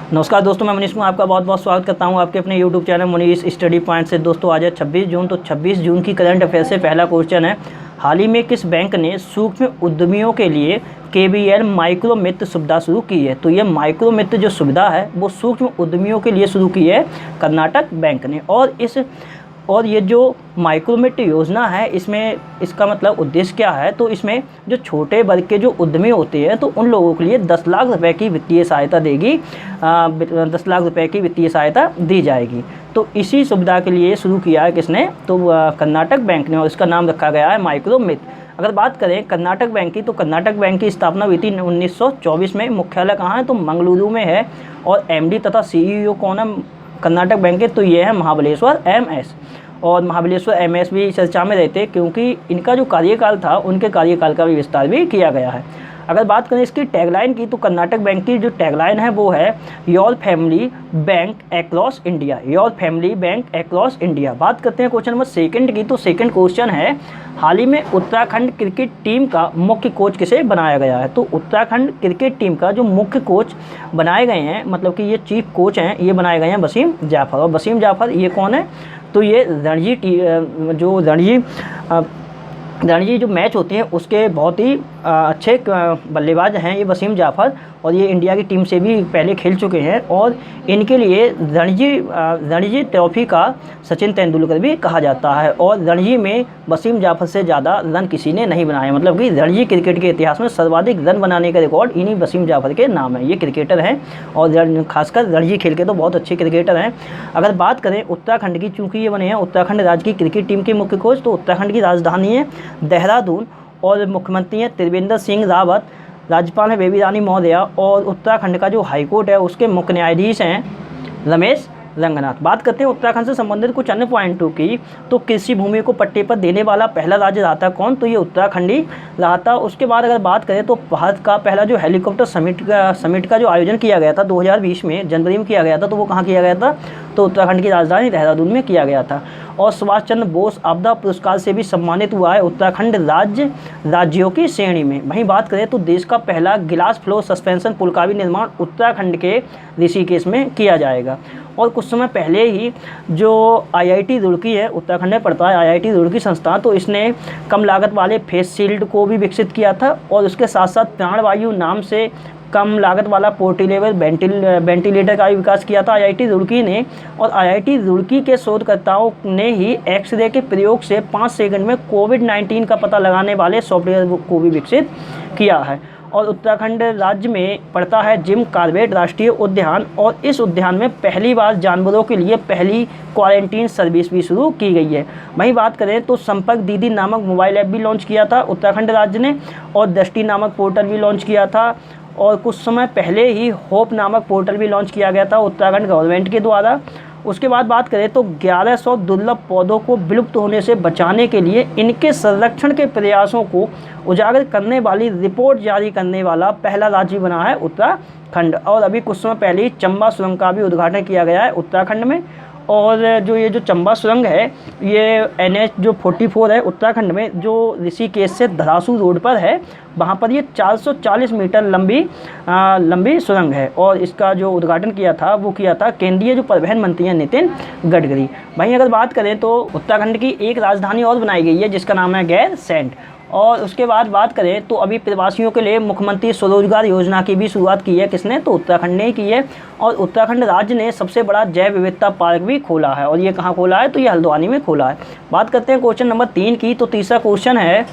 नमस्कार दोस्तों, मैं मनीष हूँ। आपका बहुत बहुत स्वागत करता हूँ आपके अपने YouTube channel Manish study point से। दोस्तों आज है 26 जून, तो 26 जून की करंट अफेयर से पहला क्वेश्चन है, हाल ही में किस बैंक ने सूक्ष्म उद्यमियों के लिए KVL माइक्रो मित्र सुविधा शुरू की है। तो ये माइक्रो मित्र जो सुविधा है वो सूक्ष्म उद्यमियों के लिए शुरू की है कर्नाटक बैंक ने। और ये जो माइक्रोमिट योजना है, इसमें इसका मतलब उद्देश्य क्या है, तो इसमें जो छोटे वर्ग के जो उद्यमी होते हैं तो उन लोगों के लिए 10 लाख रुपए की वित्तीय सहायता देगी, 10 लाख रुपए की वित्तीय सहायता दी जाएगी। तो इसी सुविधा के लिए शुरू किया है किसने, तो कर्नाटक बैंक ने, और इसका नाम रखा गया है माइक्रोमिट। अगर बात करें कर्नाटक बैंक की, तो कर्नाटक बैंक की स्थापना हुई थी 1924 में। मुख्यालय कहाँ है, तो मंगलुरु में है। और MD तथा CEO कौन है कर्नाटक बैंक के, तो ये है महाबलेश्वर MS। और महाबलेश्वर MS भी चर्चा में रहते क्योंकि इनका जो कार्यकाल था उनके कार्यकाल का भी विस्तार भी किया गया है। अगर बात करें इसकी टैगलाइन की, तो कर्नाटक बैंक की जो टैगलाइन है वो है your family bank across India, your family bank across India. बात करते हैं क्वेश्चन नंबर सेकंड की, तो सेकंड क्वेश्चन है, हाल ही में उत्तराखंड क्रिकेट टीम का मुख्य कोच किसे बनाया गया है। तो उत्तराखंड क्रिकेट टीम का जो मुख्य कोच बनाए गए हैं, मतलब कि ये चीफ कोच हैं, ये बनाए गए हैं वसीम जाफर। और वसीम जाफर ये कौन है, तो ये रणजी जो मैच होते हैं उसके बहुत ही अच्छे बल्लेबाज हैं ये वसीम जाफर। और ये इंडिया की टीम से भी पहले खेल चुके हैं। और इनके लिए रणजी ट्रॉफी का सचिन तेंदुलकर भी कहा जाता है। और रणजी में वसीम जाफर से ज़्यादा रन किसी ने नहीं बनाए, मतलब कि रणजी क्रिकेट के इतिहास में सर्वाधिक रन बनाने का रिकॉर्ड इन्हीं वसीम जाफर के नाम है। ये क्रिकेटर हैं और खासकर रणजी खेल के तो बहुत अच्छे क्रिकेटर हैं। अगर बात करें उत्तराखंड की, चूँकि ये बने हैं उत्तराखंड राज्य की क्रिकेट टीम के मुख्य कोच, तो उत्तराखंड की राजधानी है देहरादून और मुख्यमंत्री हैं त्रिवेंद्र सिंह रावत, राज्यपाल है बेबी रानी मौर्य, और उत्तराखंड का जो हाईकोर्ट है उसके मुख्य न्यायाधीश हैं रमेश रंगनाथ। बात करते हैं उत्तराखंड से संबंधित कुछ अन्य पॉइंटों की, तो कृषि भूमि को पट्टे पर देने वाला पहला राज्य रहा था कौन, तो ये उत्तराखंड ही रहा था। उसके बाद अगर बात करें तो भारत का पहला जो हेलीकॉप्टर समिट का जो आयोजन किया गया था 2020 में जनवरी में किया गया था, तो वो कहाँ किया गया था, तो उत्तराखंड की राजधानी देहरादून में किया गया था। और सुभाष चंद्र बोस आपदा पुरस्कार से भी सम्मानित हुआ है उत्तराखंड राज्यों की श्रेणी में। वहीं बात करें तो देश का पहला गिलास फ्लो सस्पेंशन पुल का भी निर्माण उत्तराखंड के ऋषिकेश में किया जाएगा। और कुछ समय पहले ही जो IIT रुड़की है, उत्तराखंड में पड़ता है IIT रुड़की संस्थान, तो इसने कम लागत वाले फेस शील्ड को भी विकसित किया था। और उसके साथ साथ प्राणवायु नाम से कम लागत वाला पोर्टेबल वेंटिलेटर का भी विकास किया था IIT रुड़की ने। और IIT रुड़की के शोधकर्ताओं ने ही एक्सरे के प्रयोग से 5 सेकंड में कोविड-19 का पता लगाने वाले सॉफ्टवेयर को भी विकसित किया है। और उत्तराखंड राज्य में पड़ता है जिम कॉर्बेट राष्ट्रीय उद्यान, और इस उद्यान में पहली बार जानवरों के लिए पहली क्वारंटीन सर्विस भी शुरू की गई है। वहीं बात करें तो संपर्क दीदी नामक मोबाइल ऐप भी लॉन्च किया था उत्तराखंड राज्य ने, और दृष्टि नामक पोर्टल भी लॉन्च किया था। और कुछ समय पहले ही होप नामक पोर्टल भी लॉन्च किया गया था उत्तराखंड गवर्नमेंट के द्वारा। उसके बाद बात करें तो 1100 दुर्लभ पौधों को विलुप्त होने से बचाने के लिए इनके संरक्षण के प्रयासों को उजागर करने वाली रिपोर्ट जारी करने वाला पहला राज्य बना है उत्तराखंड। और अभी कुछ समय पहले ही चंबा सुरंग का भी उद्घाटन किया गया है उत्तराखंड में। और ये जो चंबा सुरंग है, ये NH जो 44 है उत्तराखंड में, जो ऋषिकेश से धरासू रोड पर है, वहाँ पर ये 440 मीटर लंबी सुरंग है। और इसका जो उद्घाटन किया था वो किया था केंद्रीय जो परिवहन मंत्री हैं नितिन गडकरी। वहीं अगर बात करें तो उत्तराखंड की एक राजधानी और बनाई गई है जिसका नाम है गैरसैंण। और उसके बाद बात करें तो अभी प्रवासियों के लिए मुख्यमंत्री स्वरोजगार योजना की भी शुरुआत की है किसने, तो उत्तराखंड ने ही की है। और उत्तराखंड राज्य ने सबसे बड़ा जैव विविधता पार्क भी खोला है, और ये कहाँ खोला है, तो ये हल्द्वानी में खोला है। बात करते हैं क्वेश्चन नंबर 3 की, तो तीसरा क्वेश्चन है,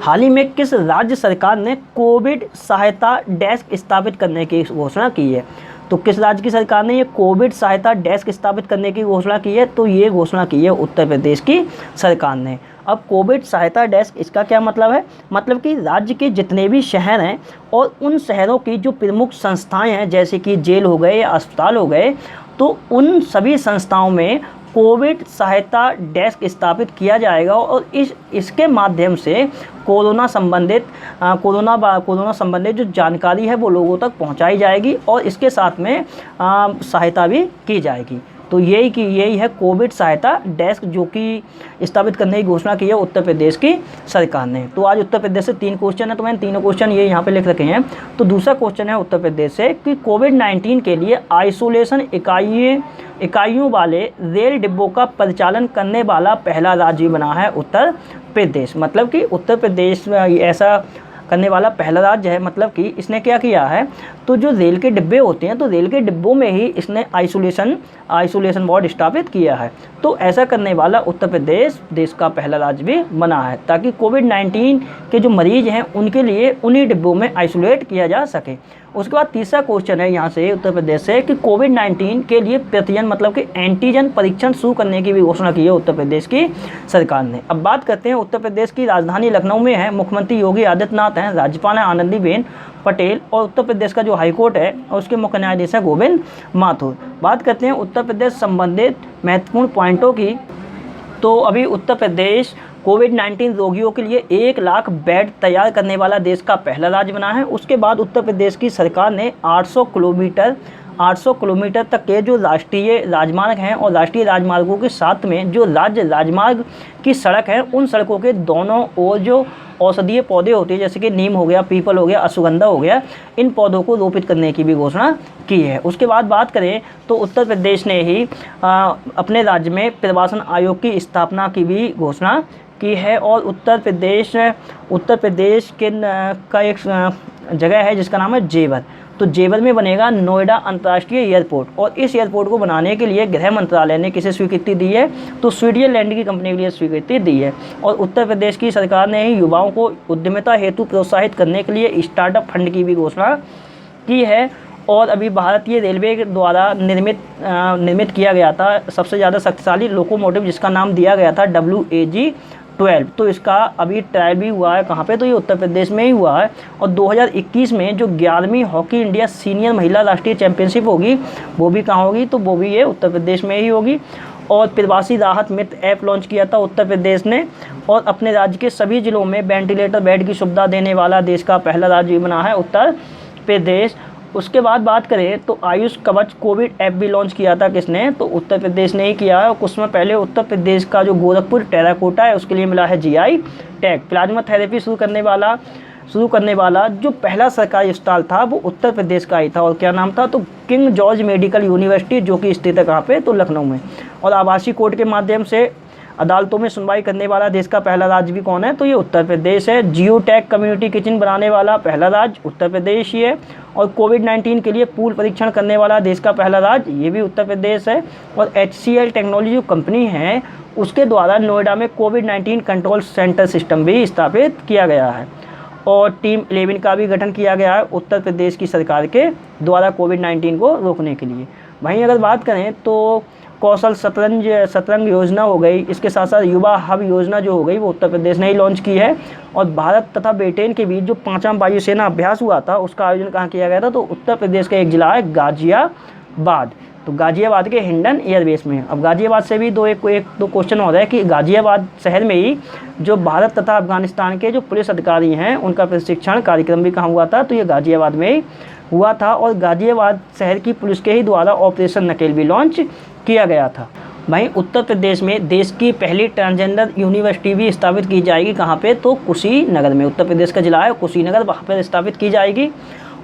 हाल ही में किस राज्य सरकार ने कोविड सहायता डेस्क स्थापित करने की घोषणा की है। तो किस राज्य की सरकार ने ये कोविड सहायता डेस्क स्थापित करने की घोषणा की है, तो ये घोषणा की है उत्तर प्रदेश की सरकार ने। अब कोविड सहायता डेस्क, इसका क्या मतलब है, मतलब कि राज्य के जितने भी शहर हैं और उन शहरों की जो प्रमुख संस्थाएं हैं, जैसे कि जेल हो गए या अस्पताल हो गए, तो उन सभी संस्थाओं में कोविड सहायता डेस्क स्थापित किया जाएगा। और इसके माध्यम से कोरोना संबंधित जो जानकारी है वो लोगों तक पहुंचाई जाएगी, और इसके साथ में सहायता भी की जाएगी। तो यही है कोविड सहायता डेस्क, जो कि स्थापित करने की घोषणा की है उत्तर प्रदेश की सरकार ने। तो आज उत्तर प्रदेश से 3 क्वेश्चन है, तो मैंने तीनों क्वेश्चन ये यहाँ पे लिख रखे हैं। तो दूसरा क्वेश्चन है उत्तर प्रदेश से कि कोविड-19 के लिए आइसोलेशन इकाइयों वाले रेल डिब्बों का परिचालन करने वाला पहला राज्य बना है उत्तर प्रदेश। मतलब कि उत्तर प्रदेश में ऐसा करने वाला पहला राज्य है। मतलब कि इसने क्या किया है, तो जो रेल के डिब्बे होते हैं, तो रेल के डिब्बों में ही इसने आइसोलेशन वार्ड स्थापित किया है। तो ऐसा करने वाला उत्तर प्रदेश देश का पहला राज्य भी बना है, ताकि कोविड-19 के जो मरीज हैं उनके लिए उन्हीं डिब्बों में आइसोलेट किया जा सके। उसके बाद तीसरा क्वेश्चन है यहाँ से उत्तर प्रदेश से कि कोविड-19 के लिए प्रतिजन मतलब कि एंटीजन परीक्षण शुरू करने की भी घोषणा की है उत्तर प्रदेश की सरकार ने। अब बात करते हैं उत्तर प्रदेश की राजधानी लखनऊ में है, मुख्यमंत्री योगी आदित्यनाथ हैं, राज्यपाल हैं आनंदीबेन पटेल, और उत्तर प्रदेश का जो हाईकोर्ट है और उसके मुख्य न्यायाधीश हैं गोविंद माथुर। बात करते हैं उत्तर प्रदेश संबंधित महत्वपूर्ण पॉइंटों की। तो अभी उत्तर प्रदेश कोविड-19 रोगियों के लिए 1 लाख बेड तैयार करने वाला देश का पहला राज्य बना है। उसके बाद उत्तर प्रदेश की सरकार ने 800 किलोमीटर तक के जो राष्ट्रीय राजमार्ग हैं और राष्ट्रीय राजमार्गों के साथ में जो राज्य राजमार्ग की सड़क है, उन सड़कों के दोनों ओर जो औषधीय पौधे होते हैं, जैसे कि नीम हो गया, पीपल हो गया, अश्वगंधा हो गया, इन पौधों को रोपित करने की भी घोषणा की है। उसके बाद बात करें तो उत्तर प्रदेश ने ही अपने राज्य में प्रवासन आयोग की स्थापना की भी घोषणा की है। और उत्तर प्रदेश के का एक जगह है जिसका नाम है जेवर। तो जेवर में बनेगा नोएडा अंतर्राष्ट्रीय एयरपोर्ट, और इस एयरपोर्ट को बनाने के लिए गृह मंत्रालय ने किसे स्वीकृति दी है, तो स्विट्जरलैंड की कंपनी के लिए स्वीकृति दी है। और उत्तर प्रदेश की सरकार ने ही युवाओं को उद्यमिता हेतु प्रोत्साहित करने के लिए स्टार्टअप फंड की भी घोषणा की है। और अभी भारतीय रेलवे के द्वारा निर्मित किया गया था सबसे ज़्यादा शक्तिशाली लोकोमोटिव, जिसका नाम दिया गया था WAG-12। तो इसका अभी ट्रायल भी हुआ है, कहाँ पे, तो ये उत्तर प्रदेश में ही हुआ है। और 2021 में जो 11वीं हॉकी इंडिया सीनियर महिला राष्ट्रीय चैंपियनशिप होगी, वो भी कहाँ होगी, तो वो भी ये उत्तर प्रदेश में ही होगी। और प्रवासी राहत मित्र ऐप लॉन्च किया था उत्तर प्रदेश ने, और अपने राज्य के सभी जिलों में वेंटिलेटर बेड की सुविधा देने वाला देश का पहला राज्य बना है उत्तर प्रदेश। उसके बाद बात करें तो आयुष कवच कोविड ऐप भी लॉन्च किया था किसने, तो उत्तर प्रदेश ने ही किया है। और कुछ समय पहले उत्तर प्रदेश का जो गोरखपुर टेराकोटा है उसके लिए मिला है GI टैग। प्लाज्मा थेरेपी शुरू करने वाला जो पहला सरकारी अस्पताल था वो उत्तर प्रदेश का ही था, और क्या नाम था, तो किंग जॉर्ज मेडिकल यूनिवर्सिटी, जो कि स्थित है कहाँ पे, तो लखनऊ में। और आवासीय कोर्ट के माध्यम से अदालतों में सुनवाई करने वाला देश का पहला राज्य भी कौन है, तो ये उत्तर प्रदेश है। जियो टैग कम्युनिटी किचन बनाने वाला पहला राज्य उत्तर प्रदेश ही है। और कोविड-19 के लिए पूल परीक्षण करने वाला देश का पहला राज्य ये भी उत्तर प्रदेश है। और HCL टेक्नोलॉजी जो कंपनी है उसके द्वारा नोएडा में कोविड-19 कंट्रोल सेंटर सिस्टम भी स्थापित किया गया है। और टीम 11 का भी गठन किया गया है उत्तर प्रदेश की सरकार के द्वारा कोविड-19 को रोकने के लिए। वहीं अगर बात करें तो कौशल शतरंज योजना हो गई, इसके साथ साथ युवा हब योजना जो हो गई वो उत्तर प्रदेश ने ही लॉन्च की है। और भारत तथा ब्रिटेन के बीच जो 5वां वायुसेना अभ्यास हुआ था उसका आयोजन कहाँ किया गया था, तो उत्तर प्रदेश का एक जिला है गाजियाबाद। तो गाजियाबाद के हिंडन एयरबेस में। अब गाजियाबाद से भी दो क्वेश्चन हो रहा है कि गाजियाबाद शहर में ही जो भारत तथा अफगानिस्तान के जो पुलिस अधिकारी हैं उनका प्रशिक्षण कार्यक्रम भी कहाँ हुआ था, तो ये गाजियाबाद में ही हुआ था। और गाजियाबाद शहर की पुलिस के ही द्वारा ऑपरेशन नकेल भी लॉन्च किया गया था। वहीं उत्तर प्रदेश में देश की पहली ट्रांसजेंडर यूनिवर्सिटी भी स्थापित की जाएगी, कहाँ पे, तो कुशीनगर में। उत्तर प्रदेश का जिला है कुशीनगर, वहाँ पर स्थापित की जाएगी।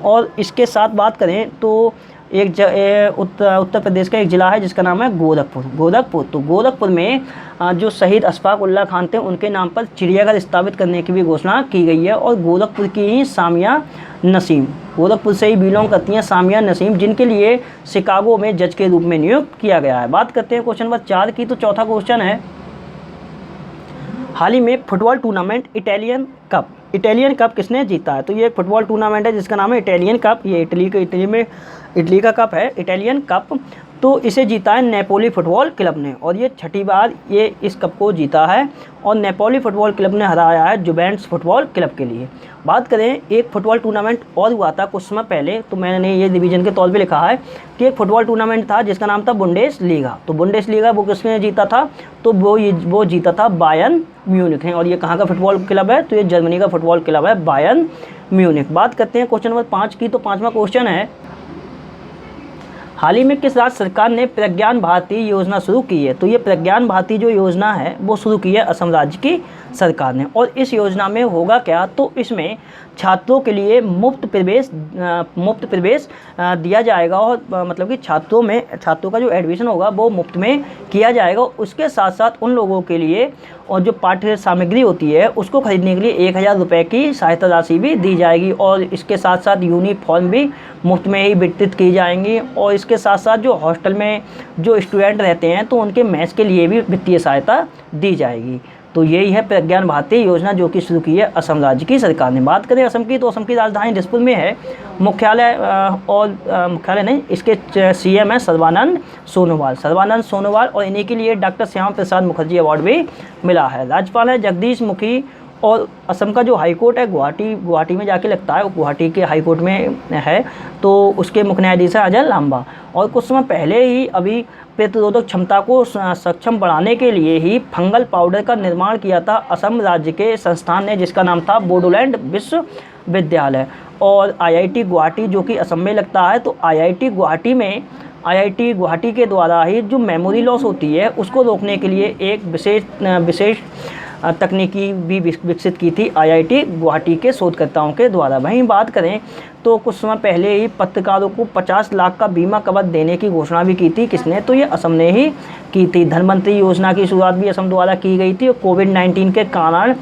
और इसके साथ बात करें तो उत्तर प्रदेश का एक ज़िला है जिसका नाम है गोरखपुर। तो गोरखपुर में जो शहीद अशफाक उल्लाह खान थे उनके नाम पर चिड़ियाघर स्थापित करने की भी घोषणा की गई है। और गोरखपुर की ही सामिया नसीम, गोरखपुर से ही बिलोंग करती हैं सामिया नसीम, जिनके लिए शिकागो में जज के रूप में नियुक्त किया गया है। बात करते हैं क्वेश्चन नंबर 4 की। तो चौथा क्वेश्चन है, हाल ही में फुटबॉल टूर्नामेंट इटालियन कप किसने जीता है। तो ये एक फुटबॉल टूर्नामेंट है जिसका नाम है इटालियन कप। ये इटली का कप है इटालियन कप। तो इसे जीता है नेपोली फुटबॉल क्लब ने, और ये 6ठी बार ये इस कप को जीता है। और नेपोली फुटबॉल क्लब ने हराया है जुवेंटस फुटबॉल क्लब के लिए। बात करें एक फुटबॉल टूर्नामेंट और हुआ था कुछ समय पहले, तो मैंने ये डिवीज़न के तौर पे लिखा है कि एक फुटबॉल टूर्नामेंट था जिसका नाम था बुंडेसलीगा। तो बुंडेसलीगा वो किसने जीता था, तो वो जीता था बायर्न म्यूनिख है। और ये कहाँ का फुटबॉल क्लब है, तो ये जर्मनी का फुटबॉल क्लब है बायर्न म्यूनिख। बात करते हैं क्वेश्चन नंबर 5 की। तो 5वां क्वेश्चन है, हाल ही में किस राज्य सरकार ने प्रज्ञान भारती योजना शुरू की है? तो ये प्रज्ञान भारती जो योजना है वो शुरू की है असम राज्य की सरकार ने। और इस योजना में होगा क्या, तो इसमें छात्रों के लिए मुफ्त प्रवेश दिया जाएगा और मतलब कि छात्रों का जो एडमिशन होगा वो मुफ्त में किया जाएगा। उसके साथ साथ उन लोगों के लिए और जो पाठ्य सामग्री होती है उसको खरीदने के लिए 1000 रुपये की सहायता राशि भी दी जाएगी। और इसके साथ साथ यूनिफॉर्म भी मुफ्त में ही वितरित की जाएंगी। और इसके साथ साथ जो हॉस्टल में जो स्टूडेंट रहते हैं तो उनके मेस के लिए भी वित्तीय सहायता दी जाएगी। तो यही है प्रज्ञान भारती योजना जो कि शुरू की है असम राज्य की सरकार ने। बात करें असम की, तो असम की राजधानी दिसपुर में है। मुख्यालय मुख्यालय नहीं, इसके सीएम है सर्बानंद सोनोवाल और इन्हीं के लिए डॉक्टर श्यामा प्रसाद मुखर्जी अवार्ड भी मिला है। राज्यपाल है जगदीश मुखी। और असम का जो हाई कोर्ट है गुवाहाटी में जाके लगता है, गुवाहाटी के हाई कोर्ट में है। तो उसके मुख्य न्यायाधीश है अजय लांबा। और कुछ समय पहले ही अभी प्रतिरोधक क्षमता को सक्षम बढ़ाने के लिए ही फंगल पाउडर का निर्माण किया था असम राज्य के संस्थान ने, जिसका नाम था बोडोलैंड विश्वविद्यालय। और आईआईटी गुवाहाटी जो कि असम में लगता है, तो आईआईटी गुवाहाटी के द्वारा ही जो मेमोरी लॉस होती है उसको रोकने के लिए एक विशेष तकनीकी भी विकसित की थी आईआईटी गुवाहाटी के शोधकर्ताओं के द्वारा। वहीं बात करें तो कुछ समय पहले ही पत्रकारों को 50 लाख का बीमा कवच देने की घोषणा भी की थी। किसने? तो ये असम ने ही की थी। धनवंतरी योजना की शुरुआत भी असम द्वारा की गई थी। और कोविड-19 के कारण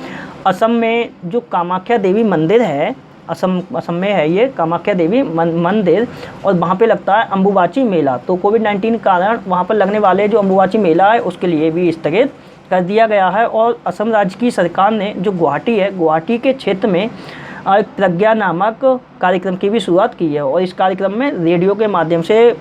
असम में जो कामाख्या देवी मंदिर है, असम में है ये कामाख्या देवी मंदिर, और वहाँ पे लगता है अम्बुबाची मेला। तो कोविड-19 के कारण वहाँ पर लगने वाले जो अम्बुबाची मेला है उसके लिए भी स्थगित कर दिया गया है। और असम राज्य की सरकार ने जो गुवाहाटी के क्षेत्र में एक प्रज्ञा नामक कार्यक्रम की भी शुरुआत की है। और इस कार्यक्रम में रेडियो के माध्यम से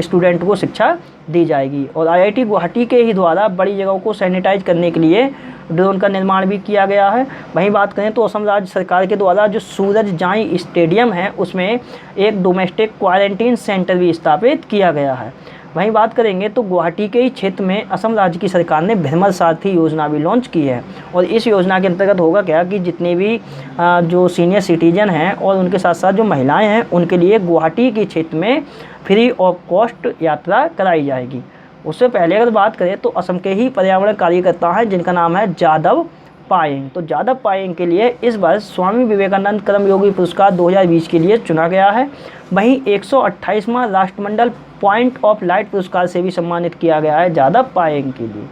स्टूडेंट को शिक्षा दी जाएगी। और आईआईटी गुवाहाटी के ही द्वारा बड़ी जगहों को सैनिटाइज करने के लिए ड्रोन का निर्माण भी किया गया है। वहीं बात करें तो असम राज्य सरकार के द्वारा जो सूरज जाई स्टेडियम है उसमें एक डोमेस्टिक क्वारंटीन सेंटर भी स्थापित किया गया है। वहीं बात करेंगे तो गुवाहाटी के ही क्षेत्र में असम राज्य की सरकार ने भ्रमर सारथी योजना भी लॉन्च की है। और इस योजना के अंतर्गत होगा क्या कि जितने भी जो सीनियर सिटीजन हैं और उनके साथ साथ जो महिलाएं हैं उनके लिए गुवाहाटी के क्षेत्र में फ्री ऑफ कॉस्ट यात्रा कराई जाएगी। उससे पहले अगर बात करें तो असम के ही पर्यावरण कार्यकर्ता हैं जिनका नाम है जादव पायेंग। तो जादव पायेंग के लिए इस वर्ष स्वामी विवेकानंद कर्मयोगी पुरस्कार 2020 के लिए चुना गया है। वहीं 128वां राष्ट्रमंडल पॉइंट ऑफ लाइट पुरस्कार से भी सम्मानित किया गया है जादव पायेंग के लिए।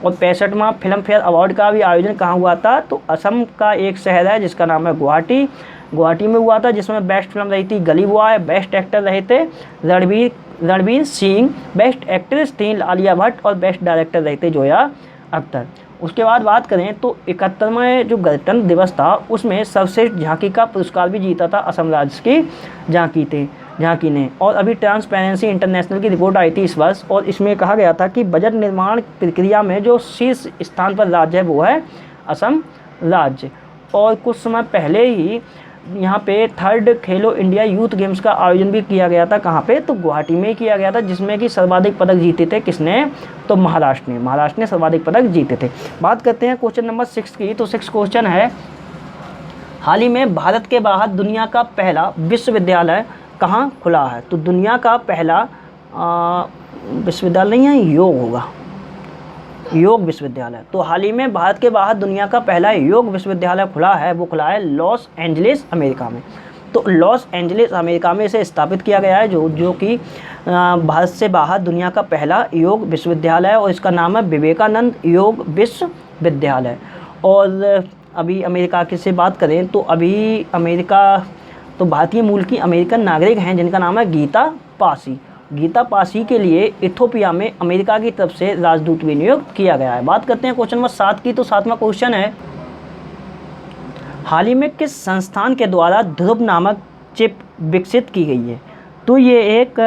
और 65वां फिल्म फेयर अवार्ड का भी आयोजन कहाँ हुआ था? तो असम का एक शहर है जिसका नाम है गुवाहाटी में हुआ था, जिसमें बेस्ट फिल्म रही थी गली बॉय, बेस्ट एक्टर रहे थे रणवीर सिंह, बेस्ट एक्ट्रेस थी आलिया भट्ट और बेस्ट डायरेक्टर रहे थे जोया अख्तर। उसके बाद बात करें तो 71वां जो गणतंत्र दिवस था उसमें सर्वश्रेष्ठ झांकी का पुरस्कार भी जीता था असम राज्य की झांकी ने। और अभी ट्रांसपेरेंसी इंटरनेशनल की रिपोर्ट आई थी इस वर्ष, और इसमें कहा गया था कि बजट निर्माण प्रक्रिया में जो शीर्ष स्थान पर राज्य है वो है असम राज्य। और कुछ समय पहले ही यहाँ पे 3rd खेलो इंडिया यूथ गेम्स का आयोजन भी किया गया था। कहाँ पे? तो गुवाहाटी में किया गया था, जिसमें कि सर्वाधिक पदक जीते थे किसने? तो महाराष्ट्र ने सर्वाधिक पदक जीते थे। बात करते हैं क्वेश्चन नंबर 6 की। तो 6 क्वेश्चन है, हाल ही में भारत के बाहर दुनिया का पहला विश्वविद्यालय कहाँ खुला है? तो दुनिया का पहला विश्वविद्यालय नहीं है, योग विश्वविद्यालय। तो हाल ही में भारत के बाहर दुनिया का पहला योग विश्वविद्यालय खुला है, वो खुला है लॉस एंजलिस अमेरिका में। तो लॉस एंजलिस अमेरिका में इसे स्थापित किया गया है जो कि भारत से बाहर दुनिया का पहला योग विश्वविद्यालय है। और इसका नाम है विवेकानंद योग विश्वविद्यालय। और अभी अमेरिका की से बात करें तो अभी भारतीय मूल की अमेरिकन नागरिक हैं जिनका नाम है गीता पासी के लिए इथोपिया में अमेरिका की तरफ से राजदूत भी नियुक्त किया गया है। बात करते हैं क्वेश्चन नंबर 7 की। तो 7वां क्वेश्चन है, हाल ही में किस संस्थान के द्वारा ध्रुव नामक चिप विकसित की गई है? तो ये एक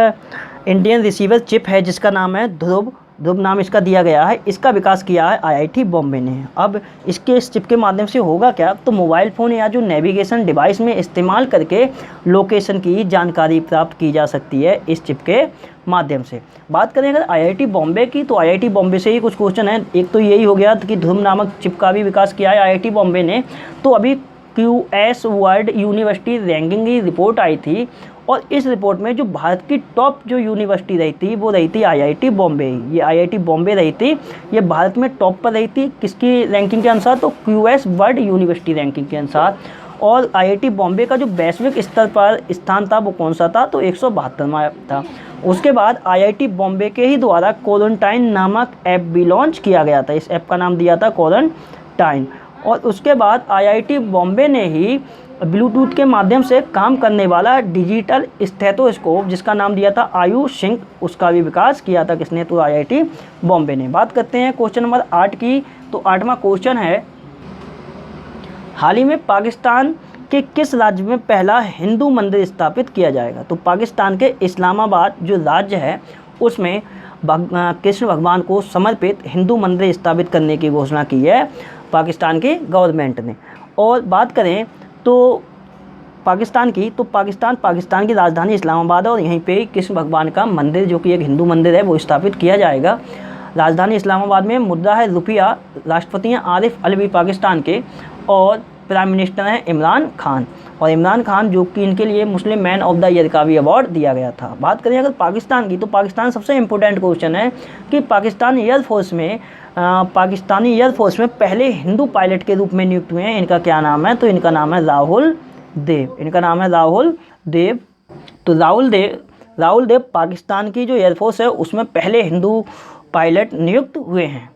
इंडियन रिसीवर चिप है जिसका नाम है ध्रुव नाम इसका दिया गया है। इसका विकास किया है आईआईटी बॉम्बे ने। अब इस चिप के माध्यम से होगा क्या? तो मोबाइल फ़ोन या जो नेविगेशन डिवाइस में इस्तेमाल करके लोकेशन की जानकारी प्राप्त की जा सकती है इस चिप के माध्यम से। बात करें अगर आईआईटी बॉम्बे की, तो आईआईटी बॉम्बे से ही कुछ क्वेश्चन है। एक तो यही हो गया कि ध्रुव नामक चिप का भी विकास किया है आईआईटी बॉम्बे ने। तो अभी QS वर्ल्ड यूनिवर्सिटी रैंकिंग की रिपोर्ट आई थी, और इस रिपोर्ट में जो भारत की टॉप जो यूनिवर्सिटी रही थी वो रही थी IIT बॉम्बे। ये IIT बॉम्बे रही थी, ये भारत में टॉप पर रही थी किसकी रैंकिंग के अनुसार, तो QS वर्ल्ड यूनिवर्सिटी रैंकिंग के अनुसार। और IIT बॉम्बे का जो वैश्विक स्तर पर स्थान था वो कौन सा था, तो 172वां था। उसके बाद IIT बॉम्बे के ही द्वारा क्वारंटाइन नामक ऐप भी लॉन्च किया गया था, इस ऐप का नाम दिया था क्वारंटाइन। और उसके बाद IIT बॉम्बे ने ही ब्लूटूथ के माध्यम से काम करने वाला डिजिटल स्टेथोस्कोप जिसका नाम दिया था आयुष सिंह, उसका भी विकास किया था किसने, तो IIT बॉम्बे ने। बात करते हैं क्वेश्चन नंबर 8 की, तो 8वां क्वेश्चन है, हाल ही में पाकिस्तान के किस राज्य में पहला हिंदू मंदिर स्थापित किया जाएगा, तो पाकिस्तान के इस्लामाबाद जो राज्य है उसमें कृष्ण भगवान को समर्पित हिंदू मंदिर स्थापित करने की घोषणा की है पाकिस्तान की गवर्नमेंट ने। और बात करें तो पाकिस्तान की, तो पाकिस्तान की राजधानी इस्लामाबाद है, और यहीं पे कृष्ण भगवान का मंदिर जो कि एक हिंदू मंदिर है वो स्थापित किया जाएगा। राजधानी इस्लामाबाद में मुद्रा है रुपया, राष्ट्रपति हैं आरिफ अलवी पाकिस्तान के, और प्राइम मिनिस्टर हैं इमरान खान। और इमरान खान जो कि इनके लिए Muslim man of the year का भी अवार्ड दिया गया था। बात करें अगर पाकिस्तान की, तो पाकिस्तान सबसे इम्पोर्टेंट क्वेश्चन है कि पाकिस्तानी एयरफोर्स में पहले हिंदू पायलट के रूप में नियुक्त हुए हैं, इनका क्या नाम है, तो इनका नाम है राहुल देव। इनका नाम है राहुल देव। तो राहुल देव पाकिस्तान की जो एयरफोर्स है उसमें पहले हिंदू पायलट नियुक्त हुए हैं।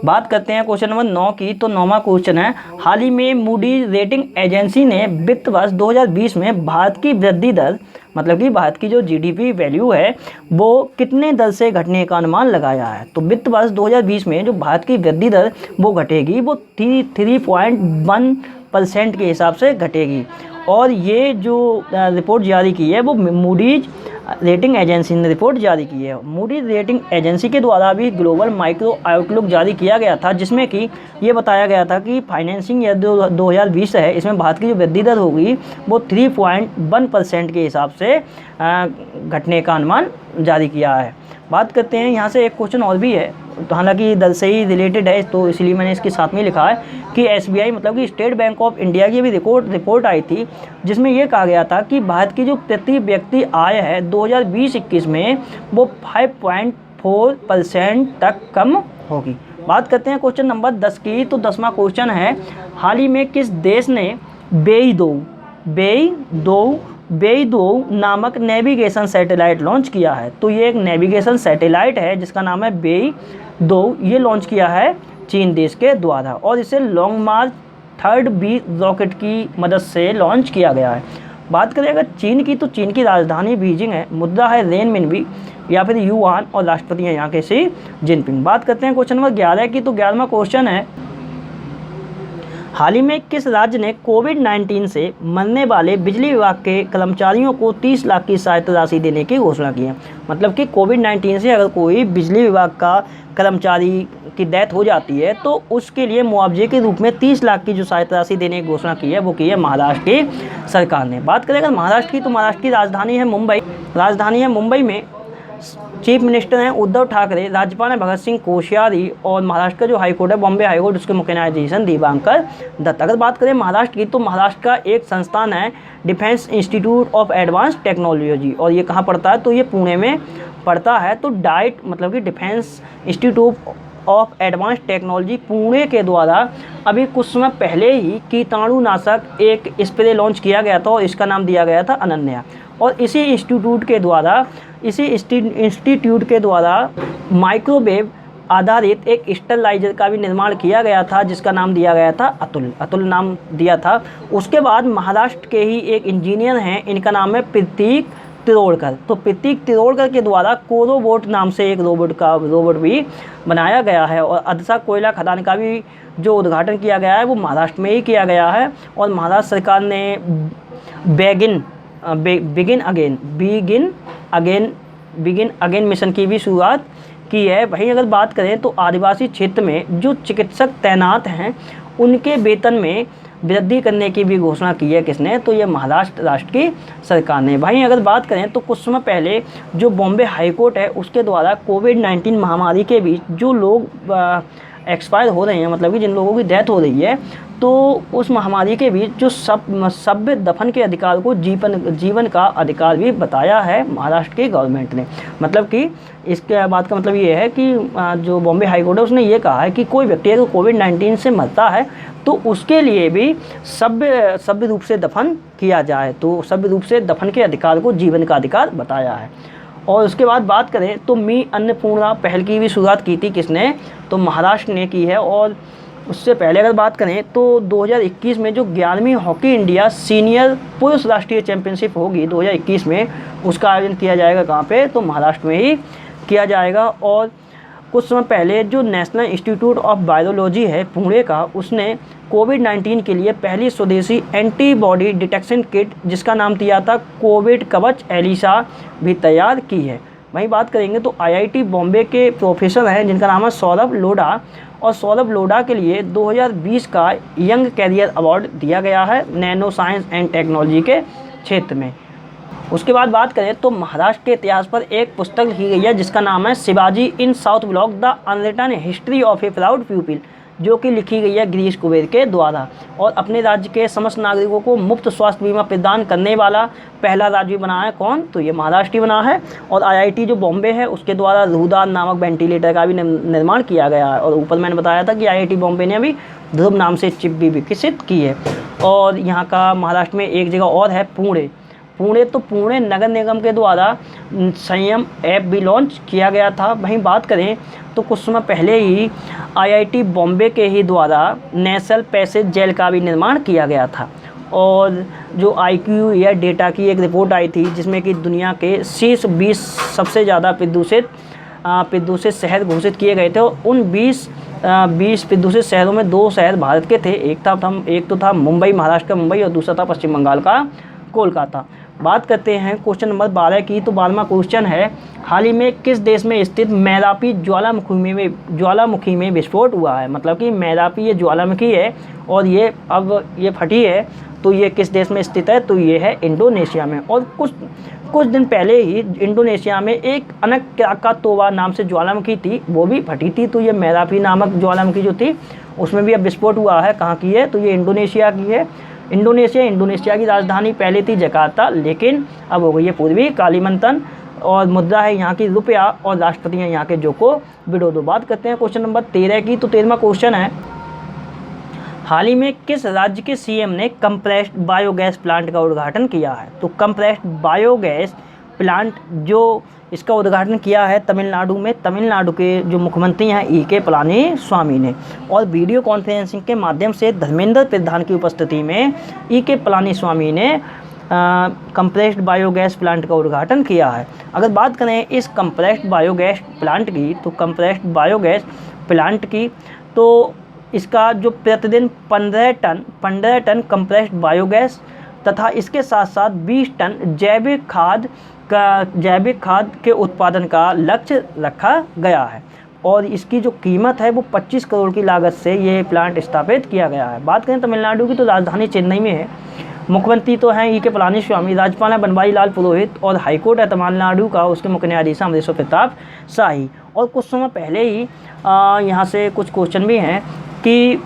बात करते हैं क्वेश्चन नंबर 9 की, तो 9वां क्वेश्चन है, हाल ही में मूडी रेटिंग एजेंसी ने वित्त वर्ष 2020 में भारत की वृद्धि दर, मतलब कि भारत की जो GDP वैल्यू है वो कितने दर से घटने का अनुमान लगाया है। तो वित्त वर्ष 2020 में जो भारत की वृद्धि दर वो घटेगी, वो 3.1% के हिसाब से घटेगी। और ये जो रिपोर्ट जारी की है वो मूडीज रेटिंग एजेंसी ने रिपोर्ट जारी की है। मूडीज रेटिंग एजेंसी के द्वारा भी ग्लोबल माइक्रो आउटलुक जारी किया गया था, जिसमें कि ये बताया गया था कि फाइनेंसिंग ईयर 2020 है, इसमें भारत की जो वृद्धि दर होगी वो 3.1% के हिसाब से घटने का अनुमान जारी किया है। बात करते हैं, यहाँ से एक क्वेश्चन और भी है, तो हालांकि दर से ही रिलेटेड है तो इसलिए मैंने इसके साथ में लिखा है कि SBI मतलब कि स्टेट बैंक ऑफ इंडिया की भी रिपोर्ट आई थी, जिसमें यह कहा गया था कि भारत की जो प्रति व्यक्ति आय है 2020-21 में वो 5.4% तक कम होगी। बात करते हैं क्वेश्चन नंबर 10 की, तो 10वां क्वेश्चन है, हाल ही में किस देश ने बेईदो नामक नेविगेशन सैटेलाइट लॉन्च किया है। तो ये एक नेविगेशन सैटेलाइट है जिसका नाम है बेईदो, ये लॉन्च किया है चीन देश के द्वारा, और इसे लॉन्ग मार्च 3B रॉकेट की मदद से लॉन्च किया गया है। बात करें अगर चीन की, तो चीन की राजधानी बीजिंग है, मुद्रा है रेनमिनबी या फिर युआन, और राष्ट्रपति हैं यहाँ के शी जिनपिंग। बात करते हैं क्वेश्चन नंबर 11 की, तो 11वां क्वेश्चन है, हाल ही में किस राज्य ने कोविड-19 से मरने वाले बिजली विभाग के कर्मचारियों को 30 लाख की सहायता राशि देने की घोषणा की है। मतलब कि कोविड-19 से अगर कोई बिजली विभाग का कर्मचारी की डेथ हो जाती है तो उसके लिए मुआवजे के रूप में 30 लाख की जो सहायता राशि देने की घोषणा की है वो की है महाराष्ट्र की सरकार ने। बात करें अगर महाराष्ट्र की, तो महाराष्ट्र की राजधानी है मुंबई में चीफ मिनिस्टर हैं उद्धव ठाकरे, राज्यपाल हैं भगत सिंह कोश्यारी, और महाराष्ट्र का जो हाईकोर्ट है बॉम्बे हाईकोर्ट, उसके मुख्य न्यायाधीश हैं दीपांकर दत्ता। अगर बात करें महाराष्ट्र की, तो महाराष्ट्र का एक संस्थान है defence institute of advance technology, और ये कहाँ पड़ता है, तो ये पुणे में पड़ता है। तो डाइट मतलब कि defence institute of advance technology Pune के द्वारा अभी कुछ समय पहले ही कीटाणुनाशक एक स्प्रे लॉन्च किया गया था, और इसका नाम दिया गया था अनन्या। और इसी इंस्टीट्यूट के द्वारा माइक्रोवेव आधारित एक स्टरलाइजर का भी निर्माण किया गया था, जिसका नाम दिया गया था अतुल नाम दिया था। उसके बाद महाराष्ट्र के ही एक इंजीनियर हैं, इनका नाम है प्रतीक तिरोड़कर। तो प्रतीक तिरोड़कर के द्वारा कोरोबोट नाम से एक रोबोट भी बनाया गया है, और अदसा कोयला खदान का भी जो उद्घाटन किया गया है वो महाराष्ट्र में ही किया गया है। और महाराष्ट्र सरकार ने बिगिन अगेन मिशन की भी शुरुआत की है। वहीं अगर बात करें तो आदिवासी क्षेत्र में जो चिकित्सक तैनात हैं उनके वेतन में वृद्धि करने की भी घोषणा की है किसने, तो ये महाराष्ट्र राष्ट्र की सरकार ने। वहीं अगर बात करें तो कुछ समय पहले जो बॉम्बे हाईकोर्ट है उसके द्वारा कोविड-19 महामारी के बीच जो लोग एक्सपायर हो रहे हैं, मतलब कि जिन लोगों की डेथ हो रही है, तो उस महामारी के बीच जो सभ्य दफन के अधिकार को जीवन का अधिकार भी बताया है महाराष्ट्र की गवर्नमेंट ने। मतलब कि इसके बात का मतलब ये है कि जो बॉम्बे हाई कोर्ट है उसने ये कहा है कि कोई व्यक्ति अगर कोविड-19 से मरता है तो उसके लिए भी सभ्य रूप से दफन किया जाए, तो सभ्य रूप से दफन के अधिकार को जीवन का अधिकार बताया है। और उसके बाद बात करें तो मी अन्नपूर्णा पहल की भी शुरुआत की थी किसने, तो महाराष्ट्र ने की है। और उससे पहले अगर बात करें तो 2021 में जो 11वीं हॉकी इंडिया सीनियर पुरुष राष्ट्रीय चैंपियनशिप होगी 2021 में, उसका आयोजन किया जाएगा कहाँ पे, तो महाराष्ट्र में ही किया जाएगा। और कुछ समय पहले जो नेशनल इंस्टीट्यूट ऑफ वायरोलॉजी है पुणे का, उसने कोविड-19 के लिए पहली स्वदेशी एंटीबॉडी डिटेक्शन किट जिसका नाम दिया था कोविड कवच एलिसा भी तैयार की है। वहीं बात करेंगे तो आईआईटी बॉम्बे के प्रोफेसर हैं जिनका नाम है सौरभ लोढ़ा, और सौरभ लोढ़ा के लिए 2020 का यंग कैरियर अवार्ड दिया गया है नैनो साइंस एंड टेक्नोलॉजी के क्षेत्र में। उसके बाद बात करें तो महाराष्ट्र के इतिहास पर एक पुस्तक लिखी गई है जिसका नाम है Shivaji in South Block the unwritten history of a proud people, जो कि लिखी गई है गिरीश कुबेर के द्वारा। और अपने राज्य के समस्त नागरिकों को मुफ्त स्वास्थ्य बीमा प्रदान करने वाला पहला राज्य बना है कौन, तो ये महाराष्ट्र ही बना है। और आईआईटी जो बॉम्बे है उसके द्वारा रुदान नामक वेंटिलेटर का भी निर्माण किया गया है। और ऊपर मैंने बताया था कि आईआईटी बॉम्बे ने अभी ध्रुव नाम से चिप भी विकसित की है। और यहाँ का महाराष्ट्र में एक जगह और है पुणे, तो पुणे नगर निगम के द्वारा संयम ऐप भी लॉन्च किया गया था। वहीं बात करें तो कुछ समय पहले ही आईआईटी बॉम्बे के ही द्वारा नेशनल पैसेज जेल का भी निर्माण किया गया था। और जो आईक्यू या डेटा की एक रिपोर्ट आई थी जिसमें कि दुनिया के शीर्ष 20 सबसे ज़्यादा प्रदूषित शहर घोषित किए गए थे। और उन 20 प्रदूषित शहरों में 2 शहर भारत के थे, एक तो था मुंबई, महाराष्ट्र का मुंबई, और दूसरा था पश्चिम बंगाल का कोलकाता। बात करते हैं क्वेश्चन नंबर 12 की, तो 12वां क्वेश्चन है हाल ही में किस देश में स्थित मैरापी ज्वालामुखी में विस्फोट हुआ है। मतलब कि मैरापी ये ज्वालामुखी है और ये फटी है, तो ये किस देश में स्थित है, तो ये है इंडोनेशिया में। और कुछ दिन पहले ही इंडोनेशिया में एक अनक क्राकातोवा नाम से ज्वालामुखी थी, वो भी फटी थी। तो ये मैरापी नामक ज्वालामुखी जो थी उसमें भी अब विस्फोट हुआ है। कहाँ की है, तो ये इंडोनेशिया की है। इंडोनेशिया की राजधानी पहले थी जकार्ता, लेकिन अब हो गई है पूर्वी कालीमंतन। और मुद्रा है यहाँ की रुपया, और राष्ट्रपति हैं यहाँ के जोको विडोडो। बात करते हैं क्वेश्चन नंबर 13 की, तो 13वां क्वेश्चन है हाल ही में किस राज्य के सीएम ने कंप्रेस्ड बायोगैस प्लांट का उद्घाटन किया है। तो कंप्रेस्ड बायोगैस प्लांट जो इसका उद्घाटन किया है तमिलनाडु में, तमिलनाडु के जो मुख्यमंत्री हैं ई.के. पलानीस्वामी ने। और वीडियो कॉन्फ्रेंसिंग के माध्यम से धर्मेंद्र प्रधान की उपस्थिति में ई.के. पलानीस्वामी ने कंप्रेस्ड बायोगैस प्लांट का उद्घाटन किया है। अगर बात करें इस कंप्रेस्ड बायोगैस प्लांट की, तो कंप्रेस्ड बायोगैस प्लांट की तो इसका जो प्रतिदिन 15 टन कंप्रेस्ड बायोगैस तथा इसके साथ साथ 20 टन जैविक खाद के उत्पादन का लक्ष्य रखा गया है। और इसकी जो कीमत है वो 25 करोड़ की लागत से ये प्लांट स्थापित किया गया है। बात करें तमिलनाडु की, तो राजधानी चेन्नई में है। मुख्यमंत्री तो हैं ई.के. पलानीस्वामी, राज्यपाल हैं बनवारी लाल पुरोहित, और हाईकोर्ट है तमिलनाडु का, उसके मुख्य न्यायाधीश अमरेश्वर प्रताप शाही। और कुछ समय पहले ही यहाँ से कुछ क्वेश्चन भी हैं कि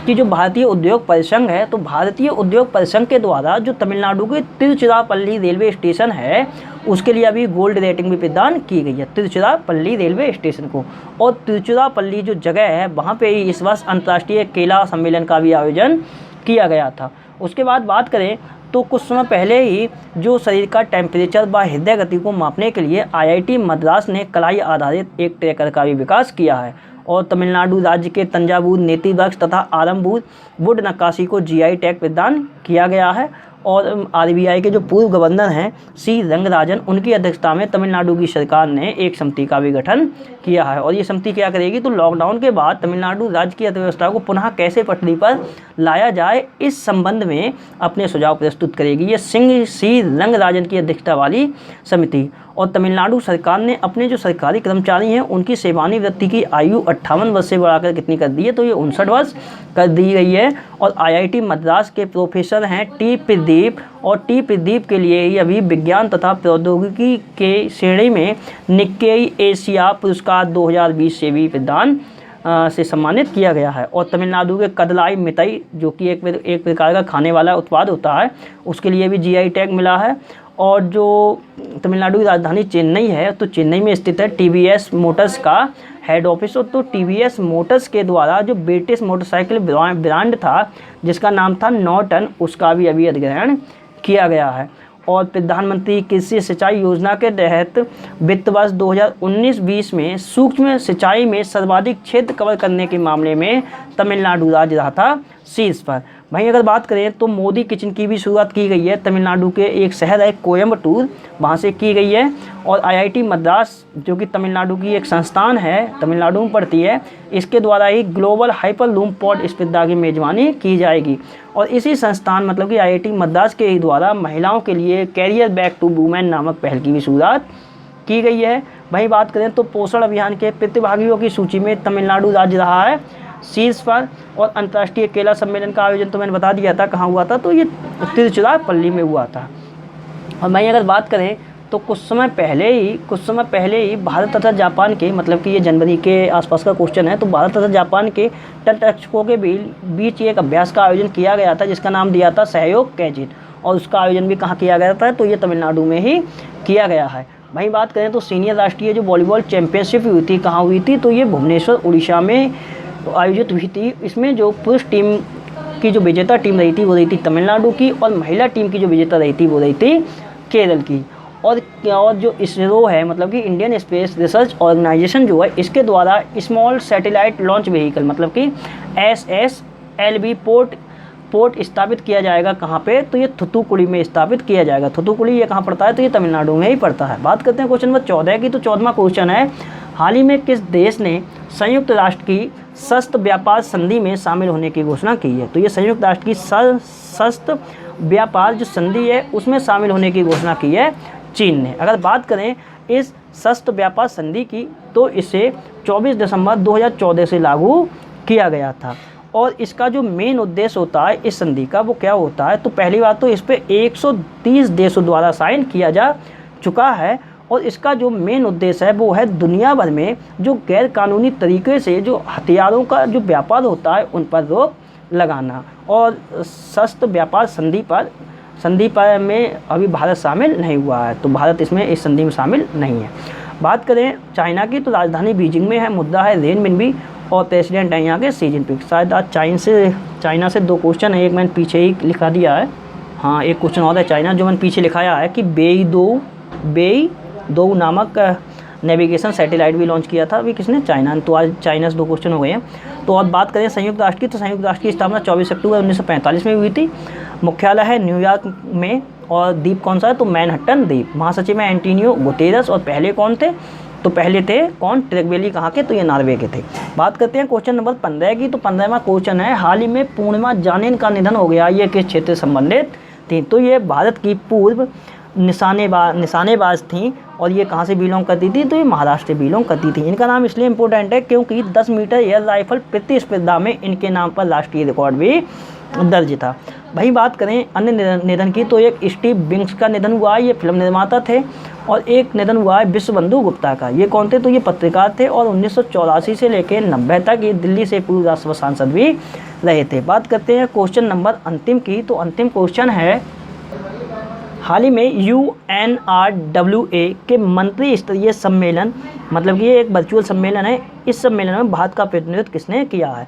जो भारतीय उद्योग परिसंघ है, तो भारतीय उद्योग परिसंघ के द्वारा जो तमिलनाडु के तिरुचिरापल्ली रेलवे स्टेशन है उसके लिए अभी गोल्ड रेटिंग भी प्रदान की गई है तिरुचिरापल्ली रेलवे स्टेशन को। और तिरुचिरापल्ली जो जगह है वहाँ पे ही इस वर्ष अंतर्राष्ट्रीय केला सम्मेलन का भी आयोजन किया गया था। उसके बाद बात करें तो कुछ समय पहले ही जो शरीर का टेम्परेचर व हृदय गति को मापने के लिए आईआईटी मद्रास ने कलाई आधारित एक ट्रैकर का भी विकास किया है। और तमिलनाडु राज्य के तंजावुर नेति वृक्ष तथा आरंभूर वुड नक्काशी को जीआई टैग प्रदान किया गया है। और आरबीआई के जो पूर्व गवर्नर हैं सी रंगराजन, उनकी अध्यक्षता में तमिलनाडु की सरकार ने एक समिति का भी गठन किया है। और ये समिति क्या करेगी, तो लॉकडाउन के बाद तमिलनाडु राज्य की अर्थव्यवस्था को पुनः कैसे पटरी पर लाया जाए इस संबंध में अपने सुझाव प्रस्तुत करेगी। ये सी रंगराजन की अध्यक्षता वाली समिति। और तमिलनाडु सरकार ने अपने जो सरकारी कर्मचारी हैं उनकी सेवानिवृत्ति की आयु 58 वर्ष से बढ़ाकर कितनी कर दी है, तो ये 59 वर्ष कर दी गई है। और आईआईटी मद्रास के प्रोफेसर हैं टी प्रदीप, और टी प्रदीप के लिए ही अभी विज्ञान तथा प्रौद्योगिकी के श्रेणी में निक्केई एशिया पुरस्कार 2020 से भी प्रदान से सम्मानित किया गया है। और तमिलनाडु के कदलाई मितई जो कि एक प्रकार का खाने वाला उत्पाद होता है, उसके लिए भी जीआई टैग मिला है। और जो तमिलनाडु की राजधानी चेन्नई है, तो चेन्नई में स्थित है टीवीएस मोटर्स का हेड ऑफिस। तो टीवीएस मोटर्स के द्वारा जो ब्रिटिश मोटरसाइकिल ब्रांड था जिसका नाम था नॉर्टन, उसका भी अभी अधिग्रहण किया गया है। और प्रधानमंत्री कृषि सिंचाई योजना के तहत वित्त वर्ष 2019-20 में सूक्ष्म सिंचाई में सर्वाधिक क्षेत्र कवर करने के मामले में तमिलनाडु राज्य रहा था शीर्ष पर। वहीं अगर बात करें तो मोदी किचन की भी शुरुआत की गई है, तमिलनाडु के एक शहर है कोयम्बटूर, वहाँ से की गई है। और आईआईटी मद्रास जो कि तमिलनाडु की एक संस्थान है, तमिलनाडु में पड़ती है, इसके द्वारा ही ग्लोबल हाइपरलूम पोर्ट स्पर्धा की मेजबानी की जाएगी। और इसी संस्थान मतलब कि आईआईटी मद्रास के ही द्वारा महिलाओं के लिए कैरियर बैक टू वुमेन नामक पहल की भी शुरुआत की गई है। वहीं बात करें तो पोषण अभियान के प्रतिभागियों की सूची में तमिलनाडु राज्य रहा है शीर्ष पर। और अंतर्राष्ट्रीय केला सम्मेलन का आयोजन तो मैंने बता दिया था कहाँ हुआ था, तो ये तिरुचिरापल्ली में हुआ था। और वहीं अगर बात करें तो कुछ समय पहले ही भारत तथा जापान के, मतलब कि ये जनवरी के आसपास का क्वेश्चन है, तो भारत तथा जापान के तटरक्षकों के बीच एक अभ्यास का आयोजन किया गया था जिसका नाम दिया था सहयोग कैजिन। और उसका आयोजन भी कहाँ किया गया था, तो ये तमिलनाडु में ही किया गया है। वहीं बात करें तो सीनियर राष्ट्रीय जो वॉलीबॉल चैंपियनशिप हुई थी, कहाँ हुई थी, तो ये भुवनेश्वर उड़ीसा में आयोजित हुई थी। इसमें जो पुरुष टीम की जो विजेता टीम रही थी वो रही थी तमिलनाडु की, और महिला टीम की जो विजेता रही थी वो रही थी केरल की। और जो इसरो है, मतलब कि इंडियन स्पेस रिसर्च ऑर्गेनाइजेशन जो है, इसके द्वारा स्मॉल सैटेलाइट लॉन्च व्हीकल मतलब कि SSLV पोर्ट स्थापित किया जाएगा कहाँ पे, तो ये थुथुकुडी में स्थापित किया जाएगा। थुथुकुडी ये कहाँ पड़ता है, तो ये तमिलनाडु में ही पड़ता है। बात करते हैं क्वेश्चन नंबर 14 की, तो 14वां क्वेश्चन है, हाल ही में किस देश ने संयुक्त राष्ट्र की सशस्त्र व्यापार संधि में शामिल होने की घोषणा की है। तो ये संयुक्त राष्ट्र की सशस्त्र व्यापार जो संधि है उसमें शामिल होने की घोषणा की है चीन ने। अगर बात करें इस सशस्त्र व्यापार संधि की, तो इसे 24 दिसंबर 2014 से लागू किया गया था। और इसका जो मेन उद्देश्य होता है इस संधि का, वो क्या होता है, तो पहली बात तो इस पर 130 देशों द्वारा साइन किया जा चुका है। और इसका जो मेन उद्देश्य है वो है दुनिया भर में जो गैर कानूनी तरीके से जो हथियारों का जो व्यापार होता है उन पर रोक लगाना। और सशस्त्र व्यापार संधि पर में अभी भारत शामिल नहीं हुआ है, तो भारत इसमें इस संधि में शामिल नहीं है। बात करें चाइना की, तो राजधानी बीजिंग में है, मुद्दा है रेनमिनबी, और प्रेसिडेंट है यहाँ के शी जिनपिंग। शायद आज चाइना से 2 क्वेश्चन है, एक मैंने पीछे ही लिखा दिया है, हाँ एक क्वेश्चन और है चाइना जो मैंने पीछे लिखाया है कि बेई दो नामक नेविगेशन सैटेलाइट भी लॉन्च किया था अभी किसने, चाइना ने। तो आज चाइना से 2 क्वेश्चन हो गए हैं। तो अब बात करें संयुक्त राष्ट्र की, तो संयुक्त राष्ट्र की स्थापना 24 अक्टूबर 1945 में हुई थी। मुख्यालय है न्यूयॉर्क में, और द्वीप कौन सा है, तो मैनहट्टन द्वीप। महासचिव है एंटोनियो गुतेरस, और पहले कौन थे, तो पहले थे कौन, ट्रेगवेली कहाँ के, तो ये नॉर्वे के थे। बात करते हैं क्वेश्चन नंबर 15 की, तो 15वां क्वेश्चन है, हाल ही में पूर्णिमा जानेन का निधन हो गया, ये किस क्षेत्र से संबंधित थी। तो ये भारत की पूर्व निशानेबाज थी, और ये कहाँ से बिलोंग करती थी, तो ये महाराष्ट्र से बिलोंग करती थी। इनका नाम इसलिए इम्पोर्टेंट है क्योंकि 10 मीटर एयर राइफल प्रतिस्पर्धा में इनके नाम पर राष्ट्रीय रिकॉर्ड भी दर्ज था। वहीं बात करें अन्य निधन की, तो एक स्टीव बिंक्स का निधन हुआ है, ये फिल्म निर्माता थे। और एक निधन हुआ है विश्वबंधु गुप्ता का, ये कौन थे, तो ये पत्रकार थे, और 1984 से लेकर 90 तक ये दिल्ली से पूर्व राज्यसभा सांसद भी रहे थे। बात करते हैं क्वेश्चन नंबर अंतिम की, तो अंतिम क्वेश्चन है, हाल ही में UNRWA के मंत्री स्तरीय सम्मेलन, मतलब कि ये एक वर्चुअल सम्मेलन है, इस सम्मेलन में भारत का प्रतिनिधित्व किसने किया है।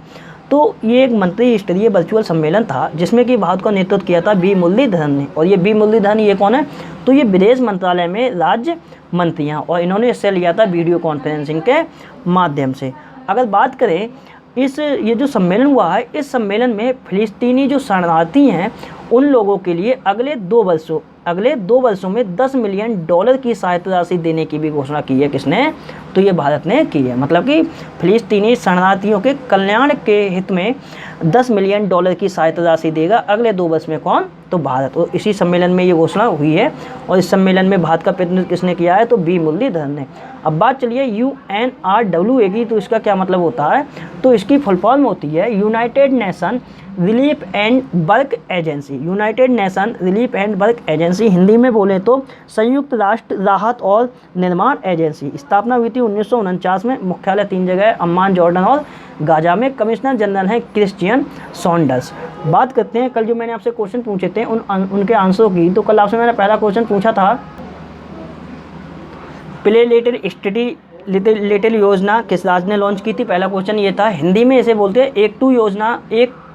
तो ये एक मंत्री स्तरीय वर्चुअल सम्मेलन था जिसमें कि भारत का नेतृत्व किया था बी मुरलीधरन ने। और ये बी मुरलीधरन ये कौन है, तो ये विदेश मंत्रालय में राज्य मंत्री हैं, और इन्होंने इससे लिया था वीडियो कॉन्फ्रेंसिंग के माध्यम से। अगर बात करें ये जो सम्मेलन हुआ है, इस सम्मेलन में फिलिस्तीनी जो शरणार्थी हैं उन लोगों के लिए अगले 2 वर्षों में $10 मिलियन की सहायता राशि देने की भी घोषणा की है किसने, तो ये भारत ने की है। मतलब कि फिलिस्तीनी शरणार्थियों के कल्याण के हित में $10 मिलियन की सहायता राशि देगा अगले 2 वर्ष में, कौन, तो भारत। और इसी सम्मेलन में ये घोषणा हुई है, और इस सम्मेलन में भारत का प्रतिनिधित्व किसने किया है, तो बी मुरलीधरन ने। अब बात चलिए UNRWA की, तो इसका क्या मतलब होता है, तो इसकी फुल फॉर्म होती है United nation relief and work agency, United nation relief and work agency, Hindi में बोले तो संयुक्त राष्ट्र राहत और निर्माण एजेंसी। स्थापना हुई थी 1949 में। मुख्यालय 3 जगह है, अम्मान, जॉर्डन और गाजा में। कमिश्नर जनरल हैं क्रिश्चियन सॉन्डर्स। बात करते हैं कल जो मैंने आपसे क्वेश्चन पूछे थे उनके आंसरों की। तो कल आपसे मैंने पहला क्वेश्चन पूछा था प्ले लिटिल योजना किस राज्य ने लॉन्च की थी। पहला क्वेश्चन ये था। हिंदी में इसे बोलते हैं एक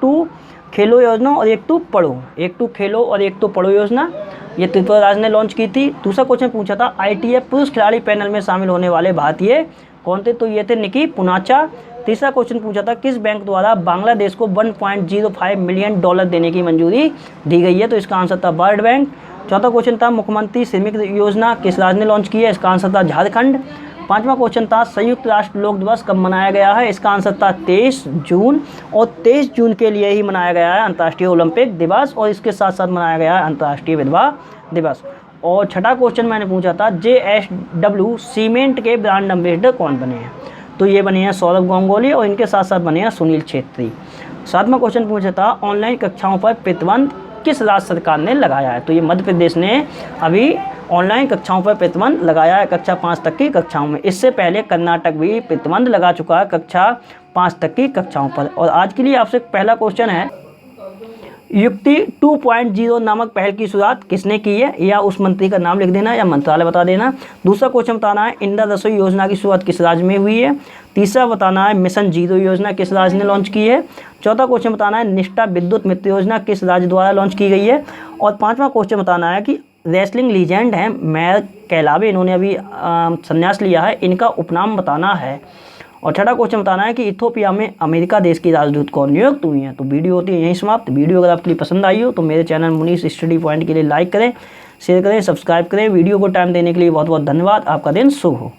टू खेलो योजना और एक टू पढ़ो। एक टू खेलो और एक टू पढ़ो योजना, ये त्रिपुरा राज्य ने लॉन्च की थी। दूसरा क्वेश्चन पूछा था ITF पुरुष खिलाड़ी पैनल में शामिल होने वाले भारतीय कौन थे, तो ये थे निकी पूनाचा। तीसरा क्वेश्चन पूछा था किस बैंक द्वारा बांग्लादेश को $1.05 मिलियन देने की मंजूरी दी गई है, तो इसका आंसर था वर्ल्ड बैंक। चौथा क्वेश्चन था मुख्यमंत्री श्रमिक योजना किस राज्य ने लॉन्च की है, इसका आंसर था झारखंड। पांचवा क्वेश्चन था संयुक्त राष्ट्र योग दिवस कब मनाया गया है, इसका आंसर था 23 जून, और 23 जून के लिए ही मनाया गया है अंतर्राष्ट्रीय ओलंपिक दिवस, और इसके साथ साथ मनाया गया है अंतर्राष्ट्रीय विधवा दिवस। और छठा क्वेश्चन मैंने पूछा था JSW सीमेंट के ब्रांड एम्बेसडर कौन बने हैं, तो ये बने हैं सौरभ गांगुली, और इनके साथ साथ बने हैं सुनील छेत्री। सातवां क्वेश्चन पूछा था ऑनलाइन कक्षाओं पर प्रतिबंध किस राज्य सरकार ने लगाया है, तो ये मध्य प्रदेश ने अभी ऑनलाइन कक्षाओं पर प्रतिबंध लगाया है कक्षा 5 तक की कक्षाओं में। इससे पहले कर्नाटक भी प्रतिबंध लगा चुका है कक्षा 5 तक की कक्षाओं पर। और आज के लिए आपसे पहला क्वेश्चन है युक्ति 2.0 नामक पहल की शुरुआत किसने की है, या उस मंत्री का नाम लिख देना या मंत्रालय बता देना। दूसरा क्वेश्चन बताना है इंदिरा रसोई योजना की शुरुआत किस राज्य में हुई है। तीसरा बताना है मिशन जीरो योजना किस राज्य ने लॉन्च की है। चौथा क्वेश्चन बताना है निष्ठा विद्युत मित्र योजना किस राज्य द्वारा लॉन्च की गई है। और पांचवा क्वेश्चन बताना है कि रेसलिंग लीजेंड हैं मेयर कैलावे, इन्होंने अभी संन्यास लिया है, इनका उपनाम बताना है। और छठा क्वेश्चन बताना है कि इथोपिया में अमेरिका देश की राजदूत कौन नियुक्त हुई हैं। तो वीडियो होती है यहीं समाप्त। वीडियो अगर आपके लिए पसंद आई हो तो मेरे चैनल मुनीष स्टडी पॉइंट के लिए लाइक करें, शेयर करें, सब्सक्राइब करें। वीडियो को टाइम देने के लिए बहुत बहुत धन्यवाद। आपका दिन शुभ हो।